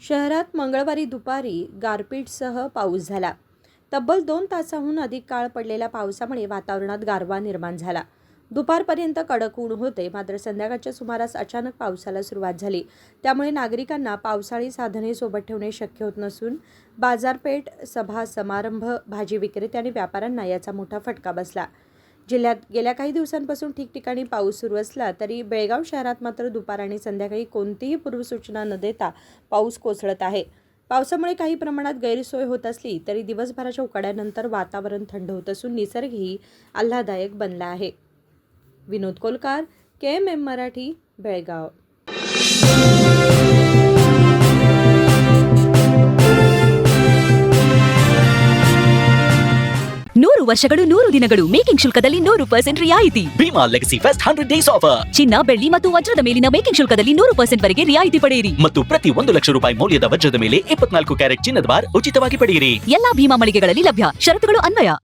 शहरात मंगळवारी दुपारी गारपीटसह पाऊस झाला. तब्बल 2 तासाहून अधिक काळ पडलेल्या पावसामुळे वातावरणात गारवा निर्माण झाला. दुपारपर्यंत कडक ऊन होते, मात्र संध्याकाळच्या सुमारास अचानक पावसाला सुरुवात झाली. त्यामुळे नागरिकांना पावसाळी साधने सोबत ठेवणे शक्य होत नसून बाजारपेठ, सभा समारंभ, भाजी विक्रेते आणि व्यापाऱ्यांना याचा मोठा फटका बसला. जिल्ह्यात गेल्या काही दिवसांपासून ठिकठिकाणी पाऊस सुरू असला तरी बेळगाव शहरात मात्र दुपार आणि संध्याकाळी कोणतीही पूर्वसूचना न देता पाऊस कोसळत आहे. पावसामुळे काही प्रमाणात गैरसोय होत असली तरी दिवसभराच्या उकाड्यानंतर वातावरण थंड होत असून निसर्गही आल्हाददायक बनला आहे. विनोद कोलकार, KMM मराठी, बेळगाव. ನೂರು ವರ್ಷಗಳು 100 ದಿನಗಳು ಮೇಕಿಂಗ್ ಶುಲ್ಕದಲ್ಲಿ 100% ರಿಯಾಯಿತಿ. Bhima legacy fest 100 days offer. ಚಿನ್ನ, ಬೆಳ್ಳಿ ಮತ್ತು ವಜ್ರದ ಮೇಲಿನ ಮೇಕಿಂಗ್ ಶುಲ್ಕದಲ್ಲಿ 100% ವರೆಗೆ ರಿಯಾಯಿತಿ ಪಡೆಯಿರಿ. ಮತ್ತು ಪ್ರತಿ 1 ಲಕ್ಷ ರೂಪಾಯಿ ಮೌಲ್ಯದ ವಜ್ರದ ಮೇಲೆ 24 ಕ್ಯಾರೆಟ್ ಚಿನ್ನದ ಬಾರ್ ಉಚಿತವಾಗಿ ಪಡೆಯಿರಿ. ಎಲ್ಲಾ ಭೀಮಾ ಮಳಿಗೆಗಳಲ್ಲಿ ಲಭ್ಯ. ಷರತ್ತುಗಳು ಅನ್ವಯ.